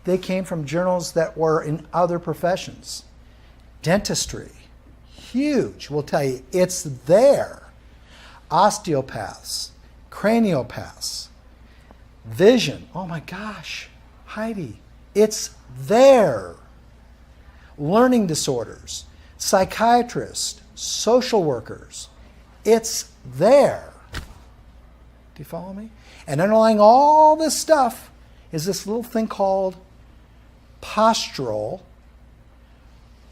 They came from journals that were in other professions. Dentistry, huge, will tell you it's there. Osteopaths, craniopaths, vision, oh my gosh, Heidi, it's there. Learning disorders, psychiatrists, social workers, it's there. Do you follow me? And underlying all this stuff is this little thing called postural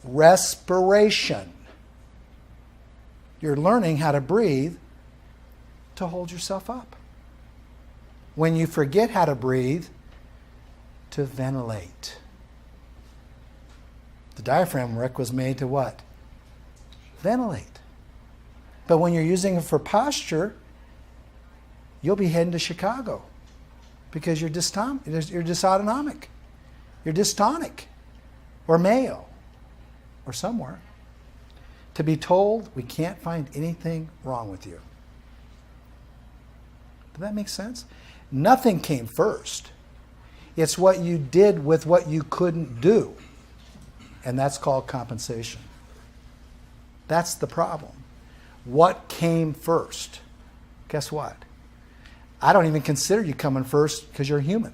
respiration. You're learning how to breathe to hold yourself up. When you forget how to breathe, to ventilate. The diaphragm work was made to what? Ventilate. But when you're using it for posture, you'll be heading to Chicago because you're dysautonomic. You're dystonic. Or Mayo. Or somewhere. To be told we can't find anything wrong with you. Does that make sense? Nothing came first. It's what you did with what you couldn't do. And that's called compensation. That's the problem. What came first? Guess what? I don't even consider you coming first because you're human.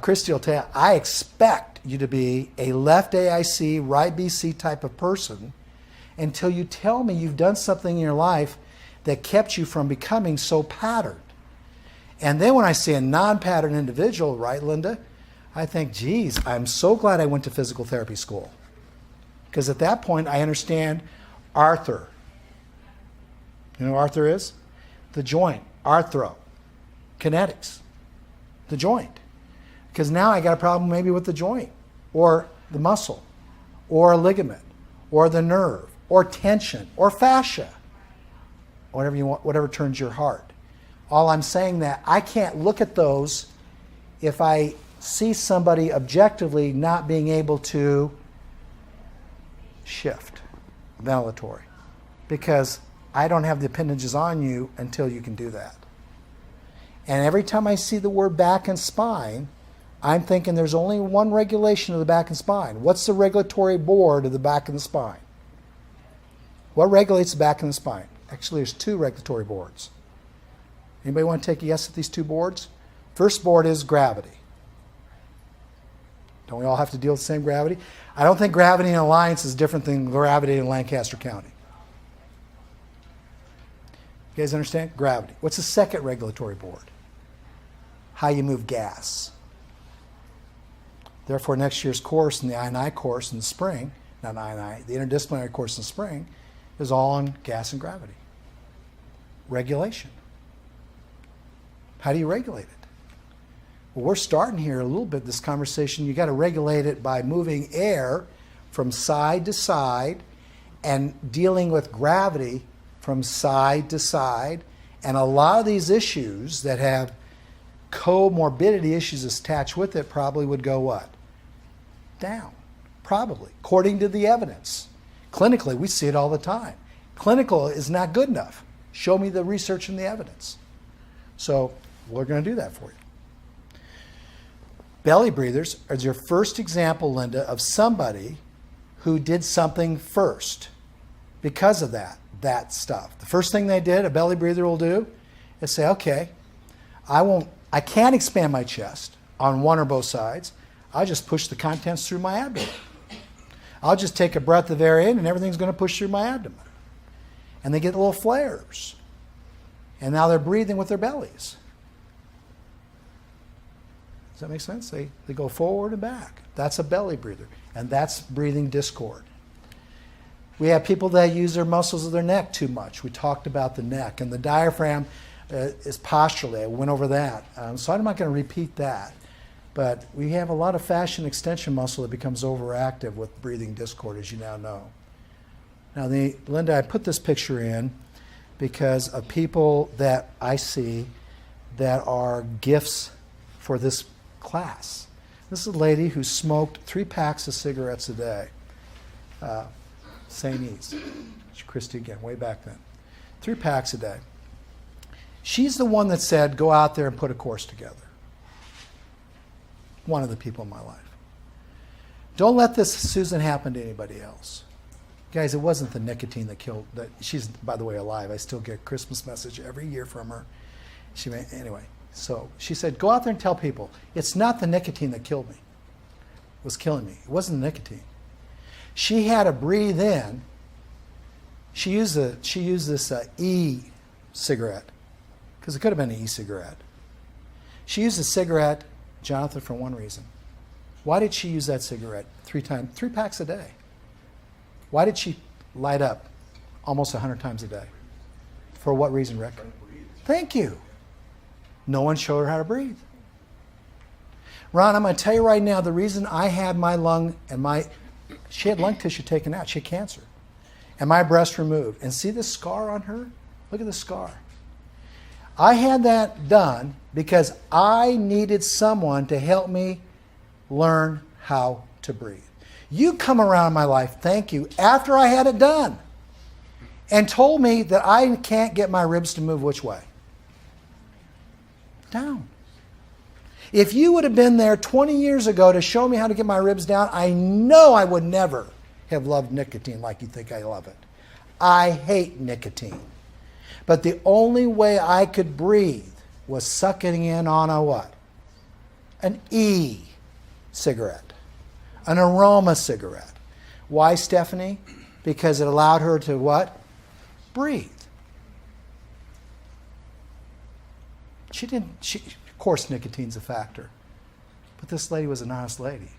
Christy will tell you, I expect you to be a left AIC, right BC type of person until you tell me you've done something in your life that kept you from becoming so patterned. And then when I see a non-patterned individual, right, Linda, I think, geez, I'm so glad I went to physical therapy school. Because at that point, I understand arthur. You know what arthur is? The joint. Arthro. Kinetics. The joint. Because now I got a problem maybe with the joint, or the muscle, or a ligament, or the nerve, or tension, or fascia, whatever you want, whatever turns your heart. All I'm saying that I can't look at those if I see somebody objectively not being able to shift, ventilatory, because I don't have the appendages on you until you can do that. And every time I see the word back and spine, I'm thinking there's only one regulation of the back and spine. What's the regulatory board of the back and the spine? What regulates the back and the spine? Actually, there's two regulatory boards. Anybody want to take a yes at these two boards? First board is gravity. Don't we all have to deal with the same gravity? I don't think gravity in Alliance is different than gravity in Lancaster County. You guys understand? Gravity. What's the second regulatory board? How you move gas. Therefore, next year's course, in the I&I course in the spring, not I&I, the interdisciplinary course in the spring, is all on gas and gravity. Regulation. How do you regulate it? Well, we're starting here a little bit, this conversation. You got to regulate it by moving air from side to side and dealing with gravity from side to side. And a lot of these issues that have comorbidity issues attached with it probably would go what? Down. Probably, according to the evidence. Clinically, we see it all the time. Clinical is not good enough. Show me the research and the evidence. So we're going to do that for you. Belly breathers are your first example, Linda, of somebody who did something first because of that stuff. The first thing they did, a belly breather will do, is say, okay, I can't expand my chest on one or both sides. I'll just push the contents through my abdomen. I'll just take a breath of air in and everything's going to push through my abdomen. And they get little flares. And now they're breathing with their bellies. Does that make sense? They go forward and back. That's a belly breather. And that's breathing discord. We have people that use their muscles of their neck too much. We talked about the neck. And the diaphragm is posturally. I went over that. So I'm not going to repeat that. But we have a lot of fascia and extension muscle that becomes overactive with breathing discord, as you now know. Now, Linda, I put this picture in because of people that I see that are gifts for this class. This is a lady who smoked 3 packs of cigarettes a day. St. E's. Christy again, way back then. 3 packs a day. She's the one that said, go out there and put a course together. one of the people in my life. Don't let this, Susan, happen to anybody else. Guys, it wasn't the nicotine that killed. She's, by the way, alive. I still get a Christmas message every year from her. Anyway, so she said, go out there and tell people, it's not the nicotine that killed me. It was killing me. It wasn't the nicotine. She had to breathe in. She used this e-cigarette, because it could have been an e-cigarette. She used a cigarette, Jonathan, for one reason. Why did she use that cigarette 3 packs a day? Why did she light up almost 100 times a day? For what reason, Rick? Thank you. No one showed her how to breathe. Ron, I'm going to tell you right now, the reason I had my lung and she had lung tissue taken out. She had cancer. And my breast removed. And see the scar on her? Look at the scar. I had that done because I needed someone to help me learn how to breathe. You come around my life, thank you, after I had it done and told me that I can't get my ribs to move which way? Down. If you would have been there 20 years ago to show me how to get my ribs down, I know I would never have loved nicotine like you think I love it. I hate nicotine. But the only way I could breathe was sucking in on a what? An e-cigarette. An aroma cigarette. Why, Stephanie? Because it allowed her to what? Breathe. Of course, nicotine's a factor. But this lady was an honest lady.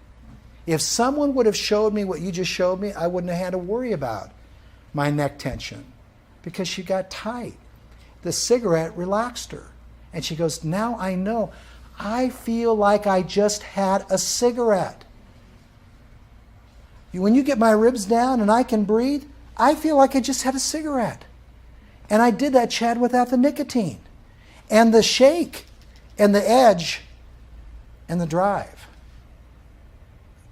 If someone would have showed me what you just showed me, I wouldn't have had to worry about my neck tension because she got tight. The cigarette relaxed her. And she goes, now I know. I feel like I just had a cigarette. When you get my ribs down and I can breathe, I feel like I just had a cigarette. And I did that, Chad, without the nicotine and the shake and the edge and the drive.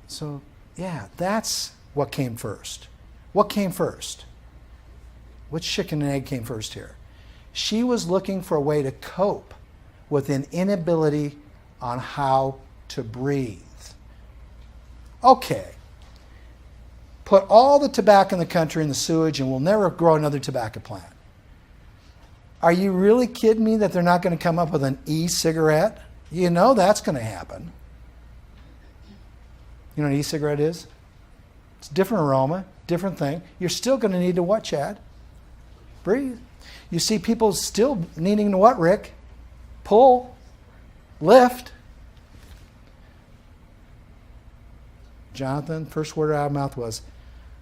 So, yeah, that's what came first. What came first? Which chicken and egg came first here? She was looking for a way to cope with an inability on how to breathe. Okay. Put all the tobacco in the country in the sewage and we'll never grow another tobacco plant. Are you really kidding me that they're not going to come up with an e-cigarette? You know that's going to happen. You know what an e-cigarette is? It's a different aroma, different thing. You're still going to need to what, Chad? Breathe. You see people still needing to what, Rick? Pull, lift. Jonathan, first word out of my mouth was,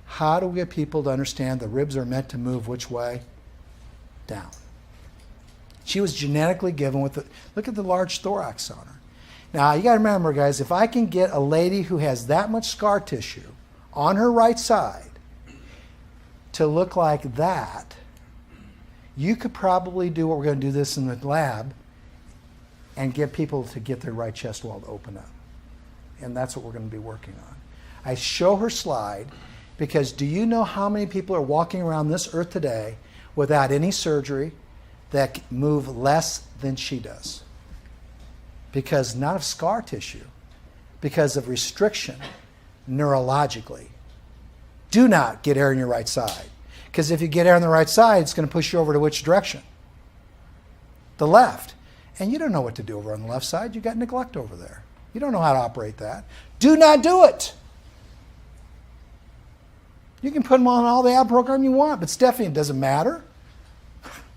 how do we get people to understand the ribs are meant to move which way? Down. She was genetically given with the, look at the large thorax on her. Now, you got to remember, guys, if I can get a lady who has that much scar tissue on her right side to look like that, you could probably do what we're going to do this in the lab and get people to get their right chest wall to open up. And that's what we're going to be working on. I show her slide because do you know how many people are walking around this earth today without any surgery that move less than she does? Because not of scar tissue, because of restriction neurologically. Do not get air in your right side. Because if you get air on the right side, it's going to push you over to which direction? The left. And you don't know what to do over on the left side. You've got neglect over there. You don't know how to operate that. Do not do it. You can put them on all the app program you want, but Stephanie, it doesn't matter.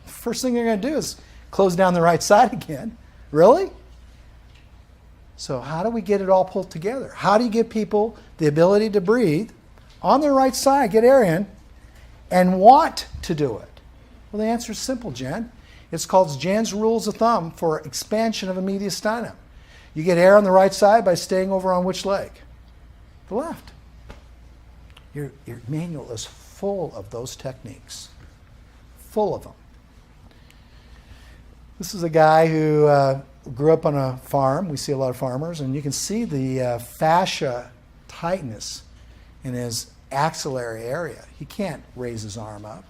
First thing you're going to do is close down the right side again. Really? So how do we get it all pulled together? How do you give people the ability to breathe on their right side, get air in, and want to do it? Well, the answer is simple, Jen. It's called Jen's rules of thumb for expansion of a mediastinum. You get air on the right side by staying over on which leg? The left. Your manual is full of those techniques. Full of them. This is a guy who grew up on a farm. We see a lot of farmers, and you can see the fascia tightness in his axillary area. He can't raise his arm up.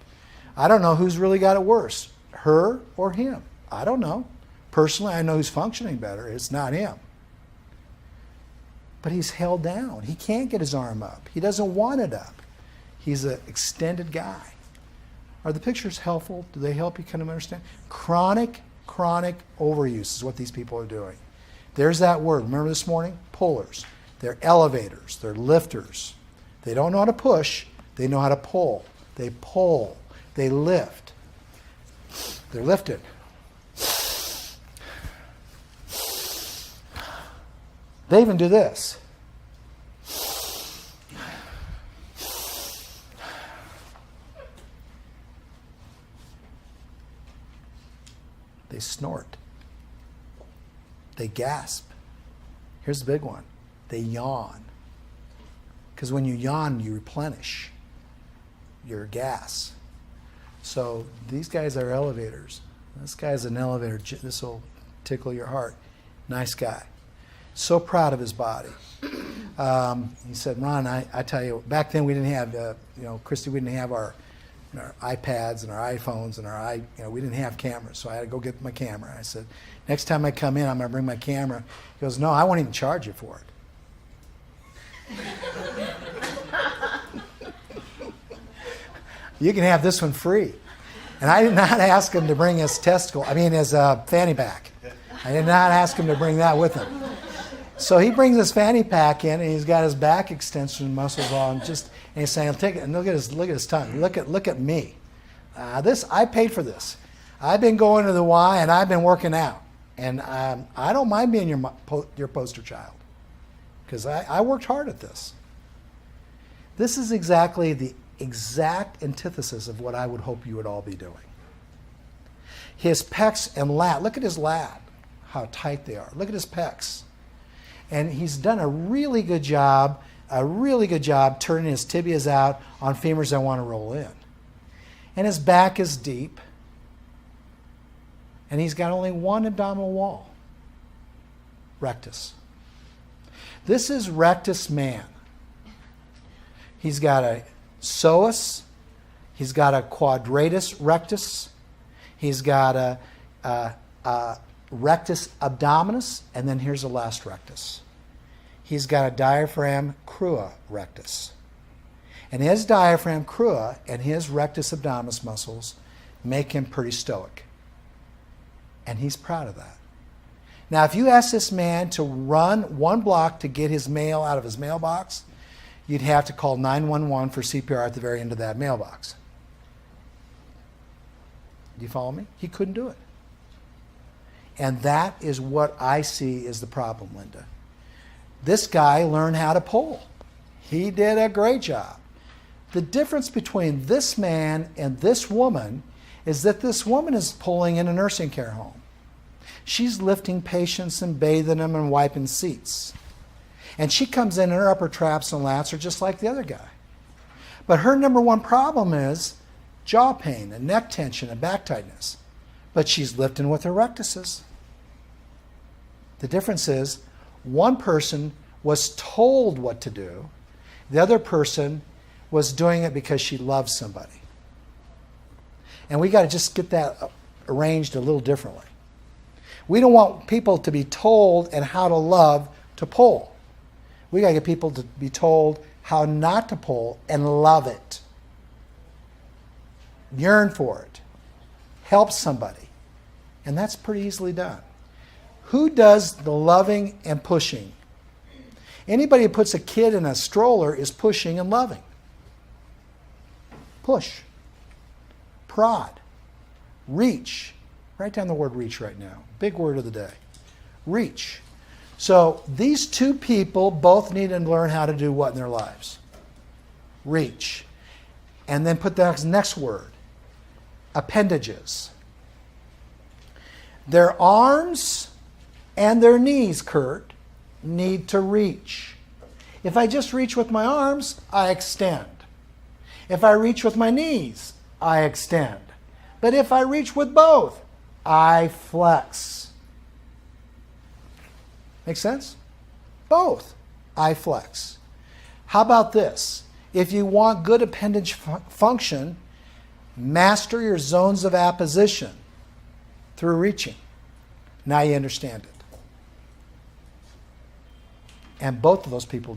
I don't know who's really got it worse, her or him. I don't know. Personally, I know who's functioning better. It's not him. but he's held down. He can't get his arm up. He doesn't want it up. He's an extended guy. Are the pictures helpful? Do they help you kind of understand? Chronic overuse is what these people are doing. There's that word. Remember this morning? Pullers. They're elevators. They're lifters. They don't know how to push. They know how to pull. They pull. They lift. They're lifted. They even do this. They snort. They gasp. Here's the big one. They yawn. Because when you yawn, you replenish your gas. So these guys are elevators. This guy's an elevator. This will tickle your heart. Nice guy. So proud of his body. He said, Ron, I tell you, back then we didn't have, Christy, we didn't have our iPads and our iPhones and we didn't have cameras. So I had to go get my camera. I said, next time I come in, I'm going to bring my camera. He goes, no, I won't even charge you for it. You can have this one free. And I did not ask him to bring his his fanny pack. I did not ask him to bring that with him. So he brings his fanny pack in, and he's got his back extension muscles on, and he's saying, "Take it." And look at his tongue. Look at me. I paid for this. I've been going to the Y, and I've been working out, and I don't mind being your poster child, because I worked hard at this. This is exactly the exact antithesis of what I would hope you would all be doing. His pecs and lat. Look at his lat, how tight they are. Look at his pecs. And he's done a really good job turning his tibias out on femurs that want to roll in. And his back is deep. And he's got only one abdominal wall. Rectus. This is rectus man. He's got a psoas. He's got a quadratus rectus. He's got a rectus abdominis, and then here's the last rectus. He's got a diaphragm crua rectus. And his diaphragm crua and his rectus abdominis muscles make him pretty stoic. And he's proud of that. Now, if you ask this man to run 1 block to get his mail out of his mailbox, you'd have to call 911 for CPR at the very end of that mailbox. Do you follow me? He couldn't do it. And that is what I see as the problem, Linda. This guy learned how to pull. He did a great job. The difference between this man and this woman is that this woman is pulling in a nursing care home. She's lifting patients and bathing them and wiping seats. And she comes in and her upper traps and lats are just like the other guy. But her number one problem is jaw pain and neck tension and back tightness. But she's lifting with her rectuses. The difference is one person was told what to do. The other person was doing it because she loves somebody. And we got to just get that arranged a little differently. We don't want people to be told and how to love to pull. We got to get people to be told how not to pull and love it. Yearn for it. Help somebody. And that's pretty easily done. Who does the loving and pushing? Anybody who puts a kid in a stroller is pushing and loving. Push. Prod. Reach. Write down the word reach right now. Big word of the day. Reach. So these two people both need to learn how to do what in their lives? Reach. And then put that next word. Appendages. Their arms and their knees, Kurt, need to reach. If I just reach with my arms, I extend. If I reach with my knees, I extend. But if I reach with both, I flex. Make sense? Both. I flex. How about this? If you want good appendage function, master your zones of apposition through reaching. Now you understand it. And both of those people need